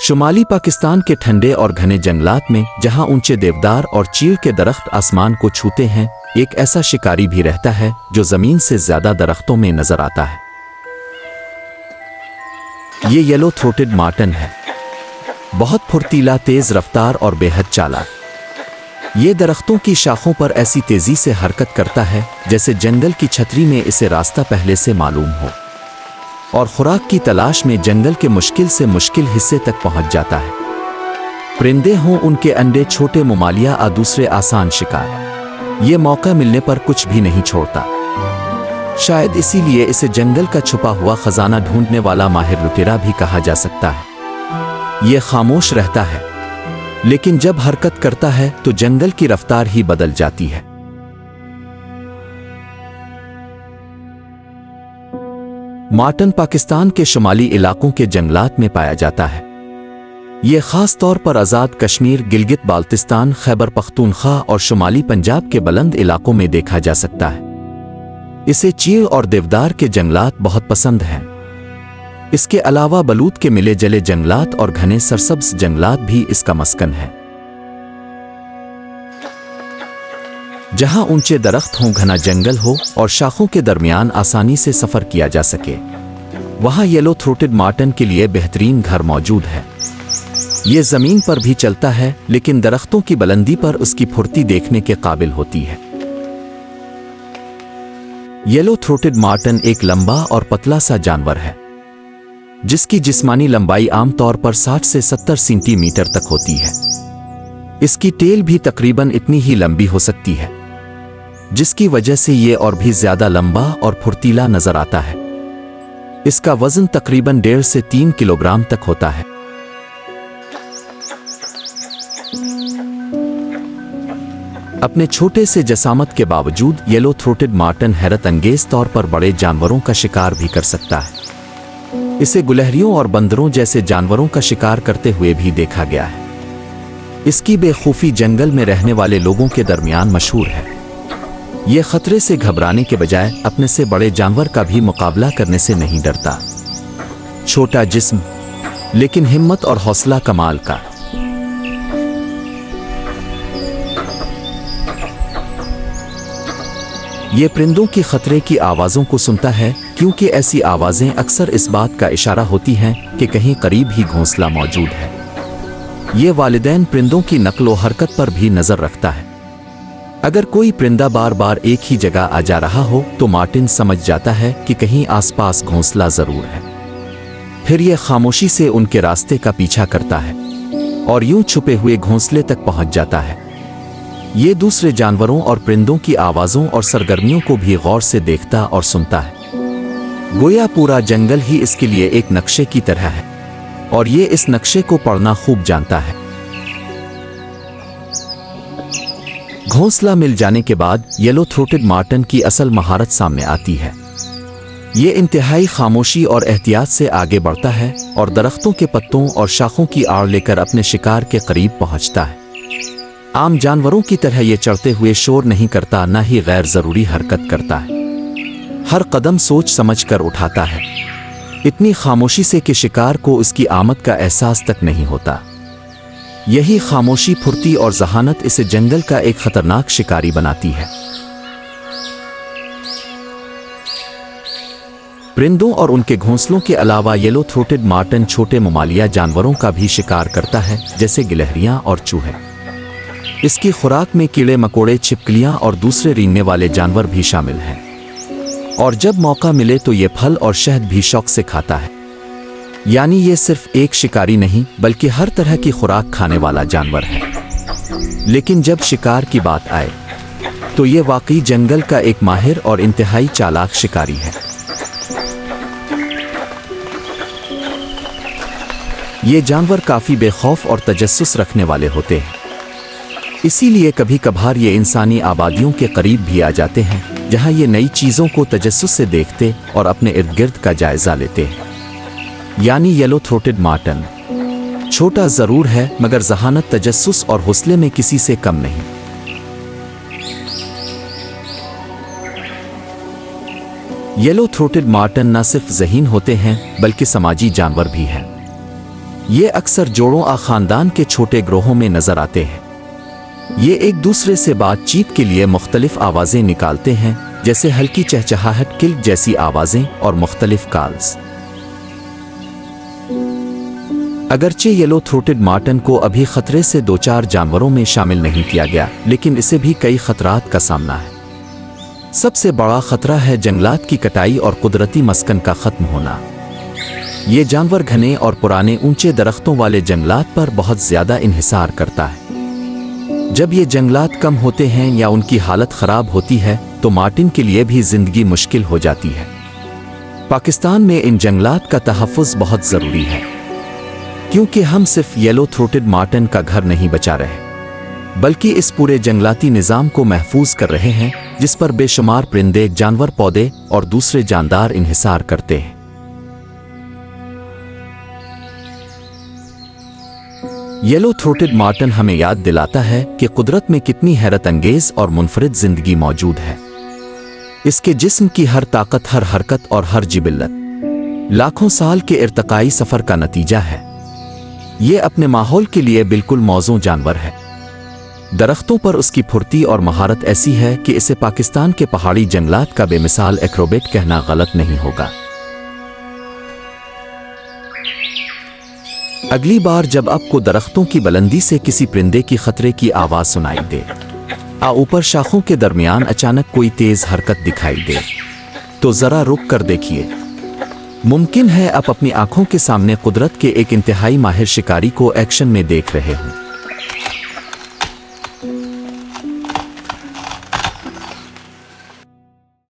शुमाली पाकिस्तान के ठंडे और घने जंगलात में, जहां ऊंचे देवदार और चीड़ के दरख्त आसमान को छूते हैं, एक ऐसा शिकारी भी रहता है जो जमीन से ज्यादा दरख्तों में नजर आता है। ये येलो थ्रोटेड मार्टन है। बहुत फुर्तीला, तेज रफ्तार और बेहद चालाक। ये दरख्तों की शाखों पर ऐसी तेजी से हरकत करता है जैसे जंगल की छतरी में इसे रास्ता पहले से मालूम हो, और खुराक की तलाश में जंगल के मुश्किल से मुश्किल हिस्से तक पहुंच जाता है। परिंदे हों, उनके अंडे, छोटे ममालिया आ दूसरे आसान शिकार, ये मौका मिलने पर कुछ भी नहीं छोड़ता। शायद इसीलिए इसे जंगल का छुपा हुआ खजाना ढूंढने वाला माहिर लुटेरा भी कहा जा सकता है। ये खामोश रहता है, लेकिन जब हरकत करता है तो जंगल की रफ्तार ही बदल जाती है। मार्टन पाकिस्तान के शुमाली इलाकों के जंगलात में पाया जाता है। ये खास तौर पर आज़ाद कश्मीर, गिलगित बाल्तिस्तान, खैबर पख्तूनख्वा और शुमाली पंजाब के बुलंद इलाकों में देखा जा सकता है। इसे चीड़ और देवदार के जंगलात बहुत पसंद हैं। इसके अलावा बलूत के मिले जले जंगलात और घने सरसब्ज जंगलात भी इसका मस्कन है। जहां ऊंचे दरख्त हों, घना जंगल हो और शाखों के दरमियान आसानी से सफर किया जा सके, वहां येलो थ्रोटेड मार्टन के लिए बेहतरीन घर मौजूद है। ये जमीन पर भी चलता है, लेकिन दरख्तों की बुलंदी पर उसकी फुर्ती देखने के काबिल होती है। येलो थ्रोटेड मार्टन एक लंबा और पतला सा जानवर है, जिसकी जिस्मानी लंबाई आमतौर पर 60 से 70 सेंटीमीटर तक होती है। इसकी टेल भी तकरीबन इतनी ही लंबी हो सकती है, जिसकी वजह से ये और भी ज्यादा लंबा और फुर्तीला नजर आता है। इसका वजन तकरीबन 1.5 से 3 किलोग्राम तक होता है। अपने छोटे से जसामत के बावजूद येलो थ्रोटेड मार्टन हैरत अंगेज तौर पर बड़े जानवरों का शिकार भी कर सकता है। इसे गुलहरियों और बंदरों जैसे जानवरों का शिकार करते हुए भी देखा गया है। इसकी बेखौफी जंगल में रहने वाले लोगों के दरमियान मशहूर है। ये खतरे से घबराने के बजाय अपने से बड़े जानवर का भी मुकाबला करने से नहीं डरता। छोटा जिस्म, लेकिन हिम्मत और हौसला कमाल का। ये परिंदों की खतरे की आवाज़ों को सुनता है, क्योंकि ऐसी आवाज़ें अक्सर इस बात का इशारा होती हैं कि कहीं करीब ही घोंसला मौजूद है। ये वालिदैन परिंदों की नक्लो हरकत पर भी नज़र रखता है। अगर कोई परिंदा बार बार एक ही जगह आ जा रहा हो तो मार्टिन समझ जाता है कि कहीं आसपास घोंसला ज़रूर है। फिर यह खामोशी से उनके रास्ते का पीछा करता है और यूं छुपे हुए घोंसले तक पहुंच जाता है। ये दूसरे जानवरों और परिंदों की आवाज़ों और सरगर्मियों को भी गौर से देखता और सुनता है। गोया पूरा जंगल ही इसके लिए एक नक्शे की तरह है, और ये इस नक्शे को पढ़ना खूब जानता है। घोंसला मिल जाने के बाद येलो थ्रोटेड मार्टन की असल महारत सामने आती है। ये इंतहाई खामोशी और एहतियात से आगे बढ़ता है और दरख्तों के पत्तों और शाखों की आड़ लेकर अपने शिकार के करीब पहुंचता है। आम जानवरों की तरह ये चढ़ते हुए शोर नहीं करता, न ही गैर जरूरी हरकत करता है। हर कदम सोच समझ कर उठाता है, इतनी खामोशी से कि शिकार को उसकी आमद का एहसास तक नहीं होता। यही खामोशी, फुर्ती और जहानत इसे जंगल का एक खतरनाक शिकारी बनाती है। परिंदों और उनके घोंसलों के अलावा येलो थ्रोटेड मार्टन छोटे ममालिया जानवरों का भी शिकार करता है, जैसे गिलहरियां और चूहे। इसकी खुराक में कीड़े मकोड़े, छिपकलियां और दूसरे रेंगने वाले जानवर भी शामिल हैं, और जब मौका मिले तो ये फल और शहद भी शौक से खाता है। यानी ये सिर्फ एक शिकारी नहीं, बल्कि हर तरह की खुराक खाने वाला जानवर है। लेकिन जब शिकार की बात आए तो ये वाकई जंगल का एक माहिर और इंतहाई चालाक शिकारी है। ये जानवर काफी बेखौफ और तजस्सुस रखने वाले होते हैं, इसीलिए कभी कभार ये इंसानी आबादियों के करीब भी आ जाते हैं, जहां ये नई चीज़ों को तजस्सुस से देखते और अपने इर्द गिर्द का जायजा लेते हैं। यानी येलो थ्रोटेड मार्टन छोटा ज़रूर है, मगर जहानत, तजस्सुस और हौसले में किसी से कम नहीं। येलो थ्रोटेड मार्टन न सिर्फ ज़हीन होते हैं, बल्कि समाजी जानवर भी हैं। ये अक्सर जोड़ों आ खानदान के छोटे ग्रोहों में नजर आते हैं। ये एक दूसरे से बातचीत के लिए मुख्तलिफ आवाज़ें निकालते हैं, जैसे हल्की चहचहाहट, किल्क जैसी आवाज़ें और मुख्तलिफ कॉल्स। अगरचे येलो थ्रोटेड मार्टन को अभी खतरे से 2-4 जानवरों में शामिल नहीं किया गया, लेकिन इसे भी कई खतरात का सामना है। सबसे बड़ा खतरा है जंगलात की कटाई और कुदरती मस्कन का खत्म होना। ये जानवर घने और पुराने ऊंचे दरख्तों वाले जंगलात पर बहुत ज़्यादा इन्हिसार करता है। जब ये जंगलात कम होते हैं या उनकी हालत ख़राब होती है तो मार्टिन के लिए भी ज़िंदगी मुश्किल हो जाती है। पाकिस्तान में इन जंगलात का तहफ़्फ़ुज़ बहुत ज़रूरी है, क्योंकि हम सिर्फ येलो थ्रोटेड मार्टिन का घर नहीं बचा रहे, बल्कि इस पूरे जंगलाती निज़ाम को महफूज कर रहे हैं, जिस पर बेशुमार परिंदे, जानवर, पौधे और दूसरे जानदार इन्हिसार करते हैं। येलो थ्रोटेड मार्टिन हमें याद दिलाता है कि कुदरत में कितनी हैरत अंगेज और मुनफरिद जिंदगी मौजूद है। इसके जिस्म की हर ताकत, हर हरकत और हर जिबिल्लत लाखों साल के इर्तकाई सफ़र का नतीजा है। ये अपने माहौल के लिए बिल्कुल मौजूं जानवर है। दरख्तों पर उसकी फुर्ती और महारत ऐसी है कि इसे पाकिस्तान के पहाड़ी जंगलात का बेमिसाल एक्रोबेट कहना गलत नहीं होगा। अगली बार जब आपको दरख्तों की बुलंदी से किसी परिंदे की खतरे की आवाज़ सुनाई दे, ऊपर शाखों के दरमियान अचानक कोई तेज़ हरकत दिखाई दे, तो ज़रा रुक कर देखिए। मुमकिन है आप अपनी आंखों के सामने कुदरत के एक इंतहाई माहिर शिकारी को एक्शन में देख रहे हों।